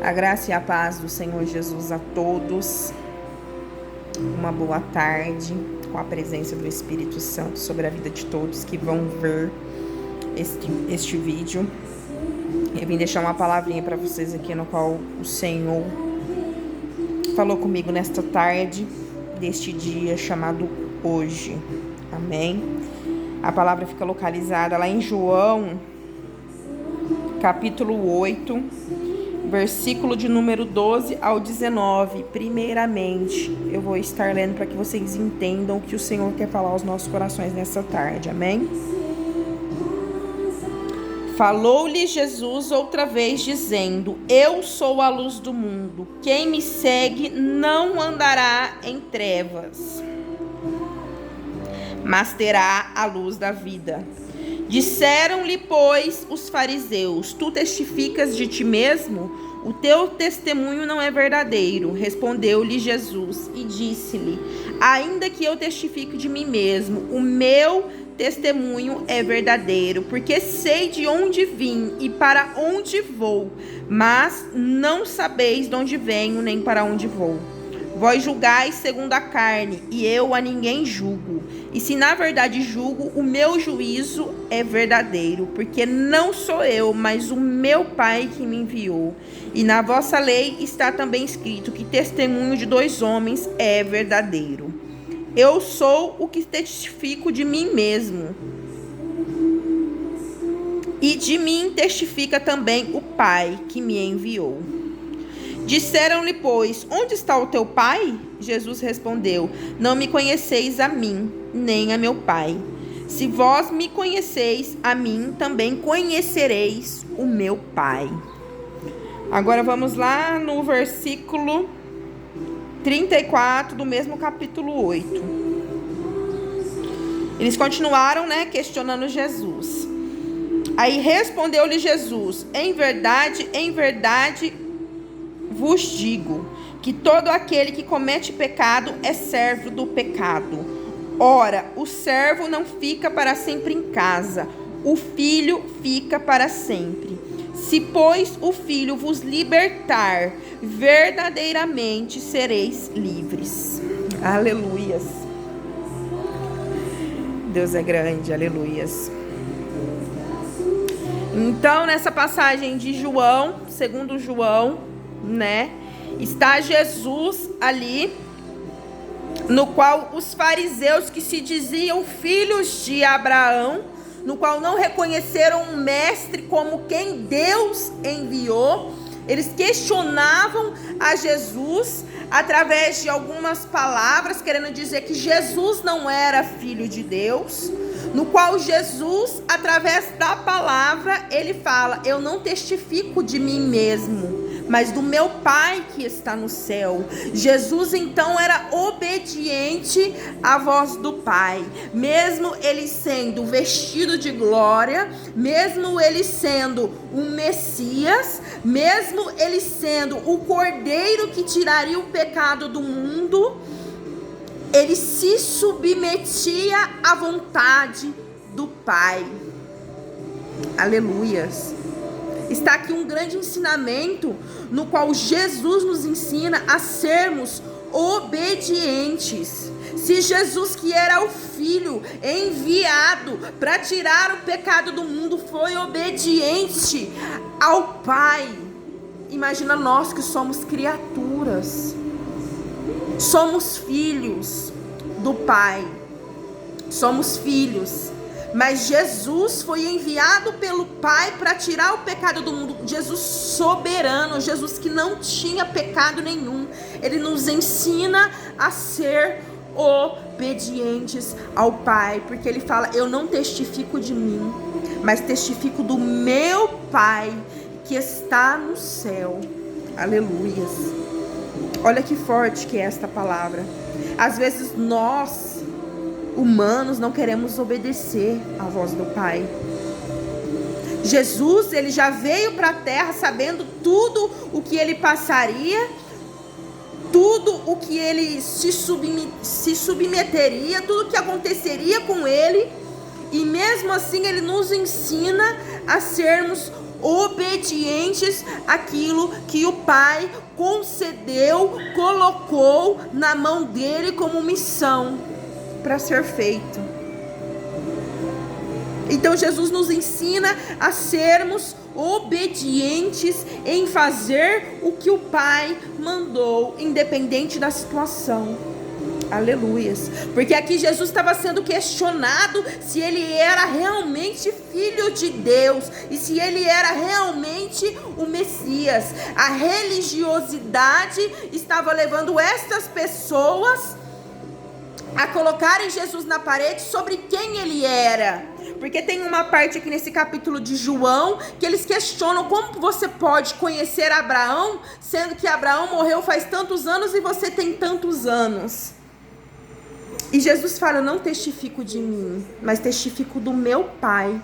A graça e a paz do Senhor Jesus a todos. Uma boa tarde, com a presença do Espírito Santo sobre a vida de todos que vão ver este vídeo. Eu vim deixar uma palavrinha para vocês aqui, no qual o Senhor falou comigo nesta tarde, deste dia chamado hoje. Amém? A palavra fica localizada lá em João, capítulo 8, versículo de número 12 ao 19. Primeiramente, eu vou estar lendo para que vocês entendam o que o Senhor quer falar aos nossos corações nessa tarde. Amém? Falou-lhe Jesus outra vez, dizendo: Eu sou a luz do mundo. Quem me segue não andará em trevas, mas terá a luz da vida. Disseram-lhe, pois, os fariseus: Tu testificas de ti mesmo? O teu testemunho não é verdadeiro. Respondeu-lhe Jesus e disse-lhe: Ainda que eu testifique de mim mesmo, o meu testemunho é verdadeiro, porque sei de onde vim e para onde vou, mas não sabeis de onde venho nem para onde vou. Vós julgais segundo a carne, e eu a ninguém julgo. E se na verdade julgo, o meu juízo é verdadeiro, porque não sou eu, mas o meu Pai que me enviou. E na vossa lei está também escrito que testemunho de dois homens é verdadeiro. Eu sou o que testifico de mim mesmo, e de mim testifica também o Pai que me enviou. Disseram-lhe, pois: Onde está o teu pai? Jesus respondeu: Não me conheceis a mim, nem a meu Pai. Se vós me conheceis a mim, também conhecereis o meu Pai. Agora vamos lá no versículo 34 do mesmo capítulo 8. Eles continuaram, questionando Jesus. Aí respondeu-lhe Jesus: em verdade, vos digo que todo aquele que comete pecado é servo do pecado. Ora, o servo não fica para sempre em casa, o filho fica para sempre. Se, pois, o filho vos libertar, verdadeiramente sereis livres. Aleluias. Deus é grande, aleluias. Então, nessa passagem de João, segundo João, está Jesus ali, no qual os fariseus que se diziam filhos de Abraão, no qual não reconheceram o mestre como quem Deus enviou, eles questionavam a Jesus através de algumas palavras, querendo dizer que Jesus não era filho de Deus, no qual Jesus, através da palavra, ele fala: eu não testifico de mim mesmo, mas do meu Pai que está no céu. Jesus então era obediente à voz do Pai, mesmo ele sendo vestido de glória, mesmo ele sendo um Messias, mesmo ele sendo o Cordeiro que tiraria o pecado do mundo, ele se submetia à vontade do Pai. Aleluias. Está aqui um grande ensinamento, no qual Jesus nos ensina a sermos obedientes. Se Jesus, que era o Filho enviado para tirar o pecado do mundo, foi obediente ao Pai, imagina nós que somos criaturas, somos filhos do Pai, somos filhos. Mas Jesus foi enviado pelo Pai para tirar o pecado do mundo. Jesus soberano, Jesus que não tinha pecado nenhum. Ele nos ensina a ser obedientes ao Pai, porque ele fala: eu não testifico de mim, mas testifico do meu Pai que está no céu. Aleluias. Olha que forte que é esta palavra. Às vezes nós, humanos, não queremos obedecer à voz do Pai. Jesus, ele já veio para a terra sabendo tudo o que ele passaria, tudo o que ele se submeteria, tudo o que aconteceria com ele, e mesmo assim ele nos ensina a sermos obedientes àquilo que o Pai concedeu, colocou na mão dele como missão para ser feito. Então Jesus nos ensina a sermos obedientes em fazer o que o Pai mandou, independente da situação. Aleluias. Porque aqui Jesus estava sendo questionado se ele era realmente filho de Deus e se ele era realmente o Messias. A religiosidade estava levando estas pessoas a colocarem Jesus na parede sobre quem ele era. Porque tem uma parte aqui nesse capítulo de João que eles questionam como você pode conhecer Abraão, sendo que Abraão morreu faz tantos anos e você tem tantos anos. E Jesus fala: eu não testifico de mim, mas testifico do meu Pai.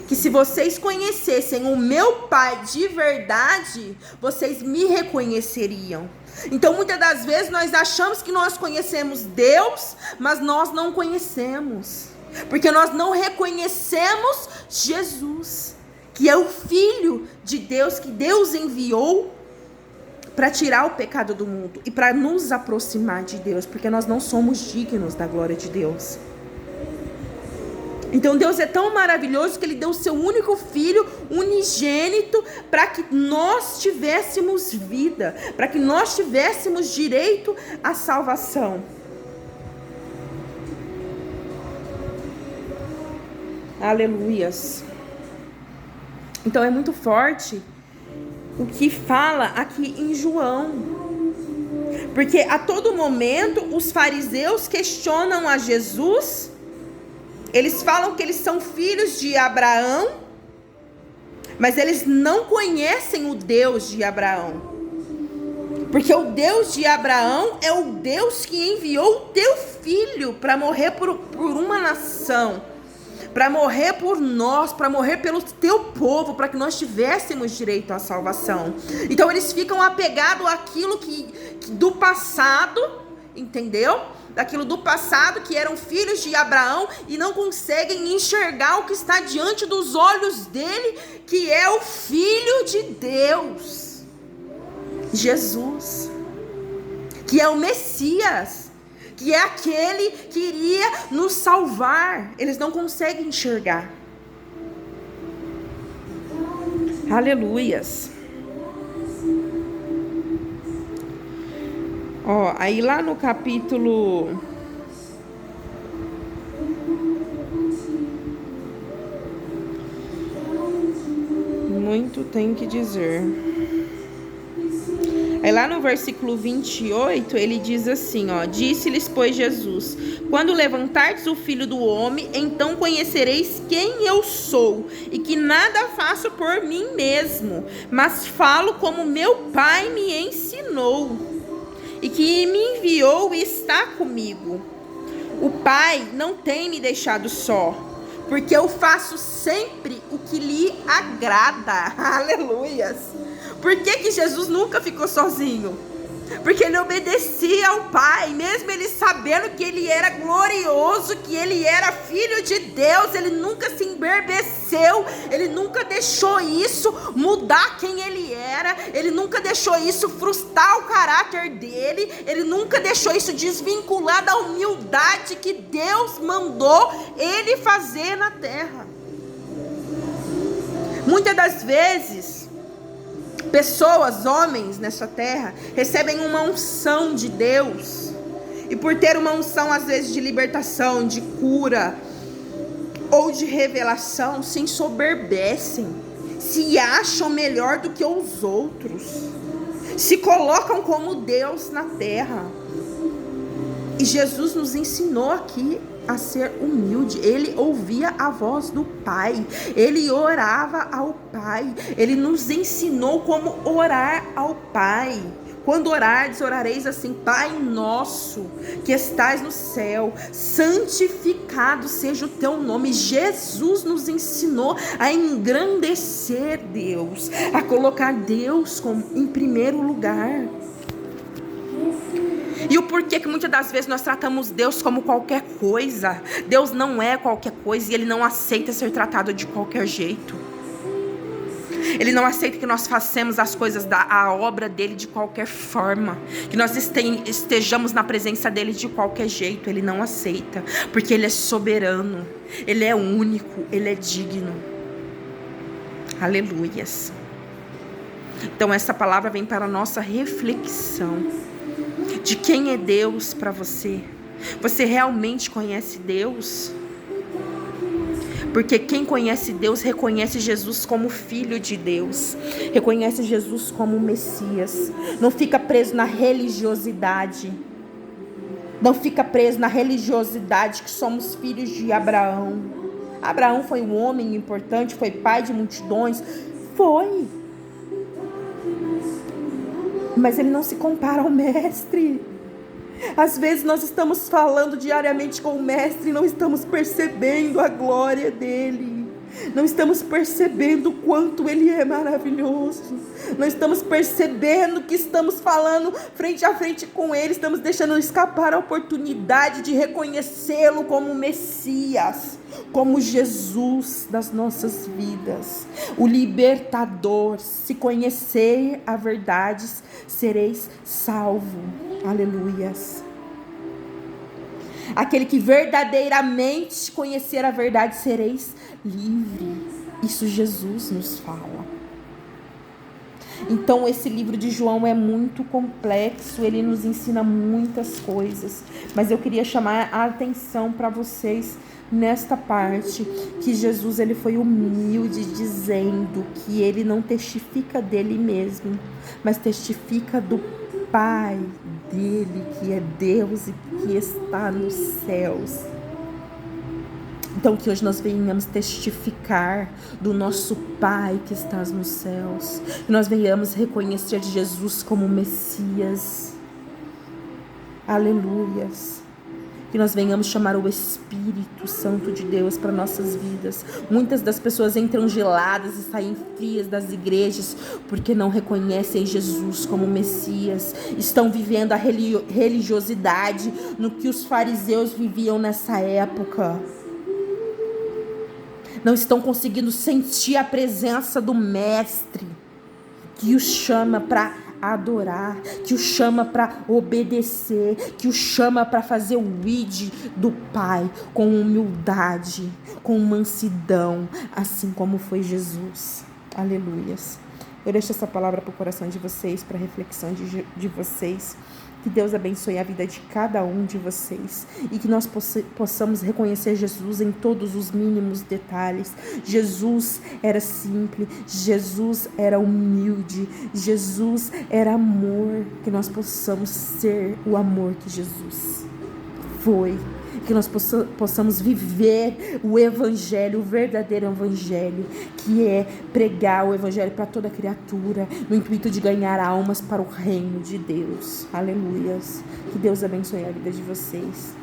Que se vocês conhecessem o meu Pai de verdade, vocês me reconheceriam. Então muitas das vezes nós achamos que nós conhecemos Deus, mas nós não conhecemos. Porque nós não reconhecemos Jesus, que é o Filho de Deus, que Deus enviou para tirar o pecado do mundo e para nos aproximar de Deus, porque nós não somos dignos da glória de Deus. Então Deus é tão maravilhoso que ele deu o seu único filho unigênito para que nós tivéssemos vida, para que nós tivéssemos direito à salvação. Aleluias. Então é muito forte o que fala aqui em João, porque a todo momento os fariseus questionam a Jesus. Eles falam que eles são filhos de Abraão, mas eles não conhecem o Deus de Abraão, porque o Deus de Abraão é o Deus que enviou o teu filho para morrer por uma nação, para morrer por nós, para morrer pelo teu povo, para que nós tivéssemos direito à salvação. Então eles ficam apegados àquilo que do passado, entendeu? Daquilo do passado, que eram filhos de Abraão, e não conseguem enxergar o que está diante dos olhos dele, que é o Filho de Deus, Jesus, que é o Messias, que é aquele que iria nos salvar. Eles não conseguem enxergar. Aleluias. Ó, aí lá no capítulo muito tem que dizer. Aí lá no versículo 28, ele diz assim, ó: disse-lhes, pois, Jesus: quando levantardes o Filho do Homem, então conhecereis quem eu sou, e que nada faço por mim mesmo, mas falo como meu Pai me ensinou, e que me enviou e está comigo. O Pai não tem me deixado só, porque eu faço sempre o que lhe agrada. Aleluias. Por que Jesus nunca ficou sozinho? Porque ele obedecia ao Pai, mesmo ele sabendo que ele era glorioso, que ele era filho de Deus. Ele nunca se enberbeceu, ele nunca deixou isso mudar quem ele era, ele nunca deixou isso frustrar o caráter dele, ele nunca deixou isso desvincular da humildade que Deus mandou ele fazer na terra. Muitas das vezes, pessoas, homens nessa terra, recebem uma unção de Deus, e por ter uma unção às vezes de libertação, de cura ou de revelação, se ensoberbecem, se acham melhor do que os outros, se colocam como Deus na terra. E Jesus nos ensinou aqui a ser humilde. Ele ouvia a voz do Pai, ele orava ao Pai, ele nos ensinou como orar ao Pai. Quando orardes, orareis assim: Pai nosso que estais no céu, santificado seja o teu nome. Jesus nos ensinou a engrandecer Deus, a colocar Deus em primeiro lugar. E o porquê que muitas das vezes nós tratamos Deus como qualquer coisa? Deus não é qualquer coisa, e ele não aceita ser tratado de qualquer jeito. Ele não aceita que nós façamos as coisas, a obra dele de qualquer forma, que nós estejamos na presença dele de qualquer jeito. Ele não aceita, porque ele é soberano, ele é único, ele é digno. Aleluias. Então essa palavra vem para a nossa reflexão de quem é Deus para você. Você realmente conhece Deus? Porque quem conhece Deus reconhece Jesus como Filho de Deus, reconhece Jesus como Messias. Não fica preso na religiosidade. Não fica preso na religiosidade que somos filhos de Abraão. Abraão foi um homem importante, foi pai de multidões. Foi. Mas ele não se compara ao Mestre. Às vezes nós estamos falando diariamente com o Mestre e não estamos percebendo a glória dele. Não estamos percebendo o quanto ele é maravilhoso. Não estamos percebendo que estamos falando frente a frente com ele. Estamos deixando escapar a oportunidade de reconhecê-lo como Messias, como Jesus das nossas vidas, o libertador. Se conhecer a verdade, sereis salvo. Aleluias. Aquele que verdadeiramente conhecer a verdade, sereis livre. Isso Jesus nos fala. Então esse livro de João é muito complexo, ele nos ensina muitas coisas, mas eu queria chamar a atenção para vocês nesta parte, que Jesus ele foi humilde, dizendo que ele não testifica dele mesmo, mas testifica do Pai dele, que é Deus e que está nos céus. Então que hoje nós venhamos testificar do nosso Pai que está nos céus, que nós venhamos reconhecer Jesus como Messias. Aleluias. Que nós venhamos chamar o Espírito Santo de Deus para nossas vidas. Muitas das pessoas entram geladas e saem frias das igrejas porque não reconhecem Jesus como Messias. Estão vivendo a religiosidade no que os fariseus viviam nessa época. Não estão conseguindo sentir a presença do Mestre, que os chama para adorar, que o chama para obedecer, que o chama para fazer o id do Pai com humildade, com mansidão, assim como foi Jesus. Aleluias. Eu deixo essa palavra para o coração de vocês, para a reflexão de vocês. Que Deus abençoe a vida de cada um de vocês e que nós possamos reconhecer Jesus em todos os mínimos detalhes. Jesus era simples, Jesus era humilde, Jesus era amor. Que nós possamos ser o amor que Jesus foi. Que nós possamos viver o Evangelho, o verdadeiro Evangelho, que é pregar o Evangelho para toda criatura, no intuito de ganhar almas para o reino de Deus. Aleluias. Que Deus abençoe a vida de vocês.